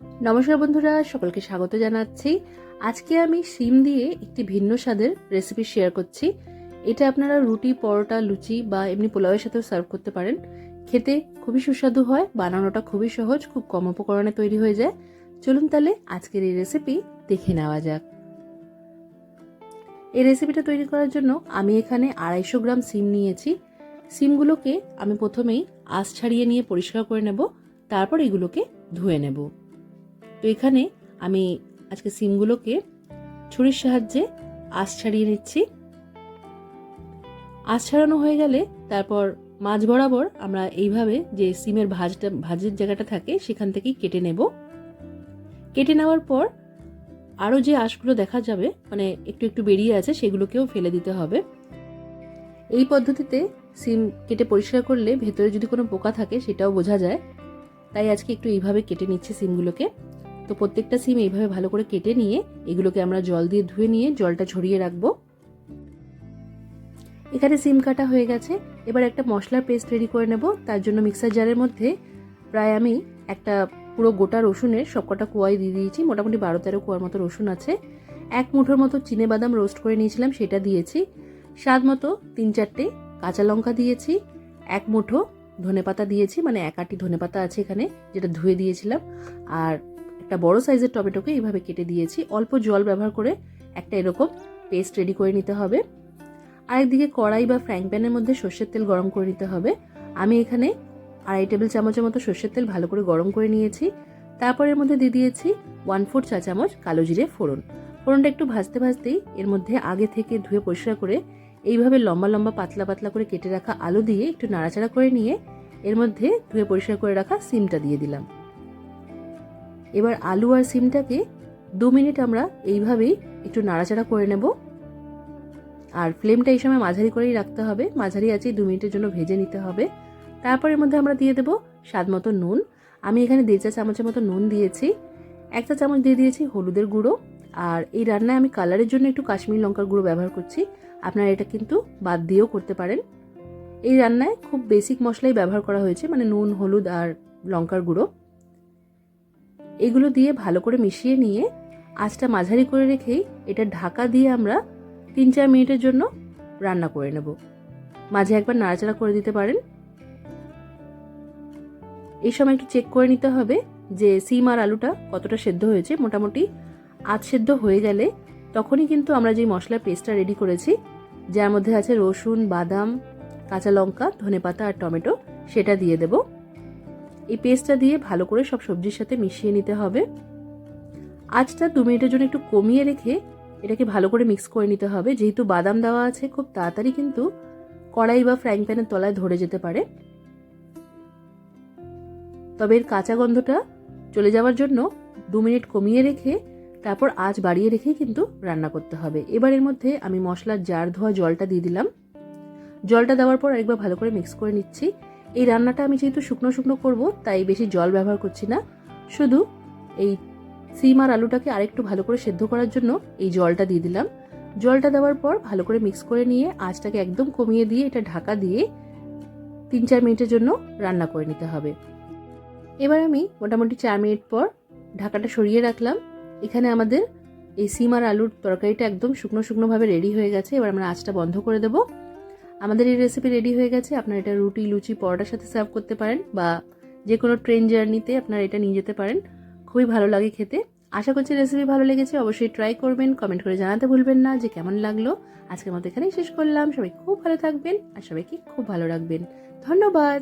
নমস্কার বন্ধুরা, সকলকে স্বাগত জানাচ্ছি। আজকে আমি শিম দিয়ে একটি ভিন্ন স্বাদের রেসিপি শেয়ার করছি। এটা আপনারা রুটি, পরোটা, লুচি বা এমনি পোলাওয়ের সাথেও সার্ভ করতে পারেন। খেতে খুবই সুস্বাদু হয়, বানানোটা খুবই সহজ, খুব কম উপকরণে তৈরি হয়ে যায়। চলুন তাহলে আজকের এই রেসিপি দেখে নেওয়া যাক। এই রেসিপিটা তৈরি করার জন্য আমি এখানে 250 গ্রাম শিম নিয়েছি। শিমগুলোকে আমি প্রথমেই আঁশ ছাড়িয়ে নিয়ে পরিষ্কার করে নেব, তারপর এগুলোকে ধুয়ে নেব। তো এখানে আমি আজকে শিমগুলোকে ছুরির সাহায্যে আঁশ ছাড়িয়ে নিচ্ছি। আঁশ ছাড়ানো হয়ে গেলে তারপর মাঝ বরাবর আমরা এইভাবে যে শিমের ভাজের জায়গাটা থাকে সেখান থেকেই কেটে নেব। কেটে নেওয়ার পর আরও যে আঁশগুলো দেখা যাবে, মানে একটু একটু বেরিয়ে আছে, সেগুলোকেও ফেলে দিতে হবে। এই পদ্ধতিতে শিম কেটে পরিষ্কার করলে ভেতরে যদি কোনো পোকা থাকে সেটাও বোঝা যায়। তাই আজকে একটু এইভাবে কেটে নিচ্ছি শিমগুলোকে। তো প্রত্যেকটা শিম এইভাবে ভালো করে কেটে নিয়ে এগুলোকে আমরা জল দিয়ে ধুয়ে নিয়ে জলটা ঝরিয়ে রাখবো। এখানে শিম কাটা হয়ে গেছে। এবার একটা মশলার পেস্ট রেডি করে নেব। তার জন্য মিক্সার জারের মধ্যে প্রায় আমি একটা পুরো গোটা রসুনের সবকটা কোয়াই দিয়ে দিয়েছি। মোটামুটি 12-13 কোয়ার মতো রসুন আছে। 1 মুঠোর মতো চিনেবাদাম রোস্ট করে নিয়েছিলাম, সেটা দিয়েছি। স্বাদ মতো 3-4টে কাঁচা লঙ্কা দিয়েছি। 1 মুঠো ধনেপাতা দিয়েছি, মানে 1 আঁটি ধনেপাতা আছে এখানে, যেটা ধুয়ে দিয়েছিলাম। আর একটা বড় সাইজের টমেটোকে এইভাবে কেটে দিয়েছি। অল্প জল ব্যবহার করে একটা এরকম পেস্ট রেডি করে নিতে হবে। আরেকদিকে কড়াই বা ফ্রাইং প্যানের মধ্যে সর্ষের তেল গরম করে নিতে হবে। আমি এখানে 2.5 টেবিল চামচের মতো সর্ষের তেল ভালো করে গরম করে নিয়েছি। তারপর এর মধ্যে দিয়ে দিয়েছি 1/4 চা চামচ কালো জিরে ফোড়ন। ফোড়নটা একটু ভাজতে ভাজতেই এর মধ্যে আগে থেকে ধুয়ে পরিষ্কার করে এইভাবে লম্বা লম্বা পাতলা পাতলা করে কেটে রাখা আলু দিয়ে একটু নাড়াচাড়া করে নিয়ে এর মধ্যে ধুয়ে পরিষ্কার করে রাখা সিমটা দিয়ে দিলাম। এবার আলু আর সিমটাকে 2 মিনিট আমরা এইভাবেই একটু নাড়াচাড়া করে নেব। আর ফ্লেমটা এই সময় মাঝারি করেই রাখতে হবে। মাঝারি আঁচে 2 মিনিটের জন্য ভেজে নিতে হবে। তারপর এর মধ্যে আমরা দিয়ে দেব স্বাদ মতো নুন। আমি এখানে 1.5 চা চামচের মতো নুন দিয়েছি। 1 চা চামচ দিয়ে দিয়েছি হলুদের গুঁড়ো। আর এই রান্নায় আমি কালারের জন্য একটু কাশ্মীরি লঙ্কার গুঁড়ো ব্যবহার করছি। আপনারা এটা কিন্তু বাদ দিয়েও করতে পারেন। এই রান্নায় খুব বেসিক মশলাই ব্যবহার করা হয়েছে, মানে নুন, হলুদ আর লঙ্কার গুঁড়ো। এগুলো দিয়ে ভালো করে মিশিয়ে নিয়ে আঁচটা মাঝারি করে রেখেই এটা ঢাকা দিয়ে আমরা 3-4 মিনিটের জন্য রান্না করে নেব। মাঝে একবার নাড়াচাড়া করে দিতে পারেন। এই সময় একটু চেক করে নিতে হবে যে সিম আর আলুটা কতটা সেদ্ধ হয়েছে। মোটামুটি আধ সেদ্ধ হয়ে গেলে তখনই কিন্তু আমরা যে মশলার পেস্টটা রেডি করেছি, যার মধ্যে আছে রসুন, বাদাম, কাঁচা লঙ্কা, ধনেপাতা আর টমেটো, সেটা দিয়ে দেব। এই পেস্টটা দিয়ে ভালো করে সব সবজির সাথে মিশিয়ে নিতে হবে। আঁচটা 2 মিনিটের জন্য একটু কমিয়ে রেখে এটাকে ভালো করে মিক্স করে নিতে হবে। যেহেতু বাদাম দেওয়া আছে, খুব তাড়াতাড়ি কিন্তু কড়াই বা ফ্রাইং প্যানের তলায় ধরে যেতে পারে। তবে এর কাঁচা গন্ধটা চলে যাওয়ার জন্য 2 মিনিট কমিয়ে রেখে তারপর আঁচ বাড়িয়ে রেখেই কিন্তু রান্না করতে হবে। এবার এর মধ্যে আমি মশলার জার ধোয়া জলটা দিয়ে দিলাম। জলটা দেওয়ার পর একবার ভালো করে মিক্স করে নিচ্ছি। এই রান্নাটা আমি যেহেতু শুকনো শুকনো করবো, তাই বেশি জল ব্যবহার করছি না। শুধু এই সিম আর আলুটাকে আরেকটু ভালো করে সেদ্ধ করার জন্য এই জলটা দিয়ে দিলাম। জলটা দেওয়ার পর ভালো করে মিক্স করে নিয়ে আঁচটাকে একদম কমিয়ে দিয়ে এটা ঢাকা দিয়ে 3-4 মিনিটের জন্য রান্না করে নিতে হবে। এবার আমি মোটামুটি 4 মিনিট পর ঢাকাটা সরিয়ে রাখলাম। এখানে আমাদের এই সিম আর আলুর তরকারিটা একদম শুকনো শুকনোভাবে রেডি হয়ে গেছে। এবার আমরা আঁচটা বন্ধ করে দেব। আমাদের এই রেসিপি রেডি হয়ে গেছে। আপনারা এটা রুটি, লুচি, পরোটার সাথে সার্ভ করতে পারেন বা যে কোনো ট্রেন জার্নিতে আপনারা এটা নিয়ে যেতে পারেন। খুবই ভালো লাগে খেতে। আশা করছি রেসিপি ভালো লেগেছে। অবশ্যই ট্রাই করবেন। কমেন্ট করে জানাতে ভুলবেন না যে কেমন লাগলো। আজকের মতো এখানেই শেষ করলাম। সবাই খুব ভালো থাকবেন আর সবাইকে খুব ভালো রাখবেন। ধন্যবাদ।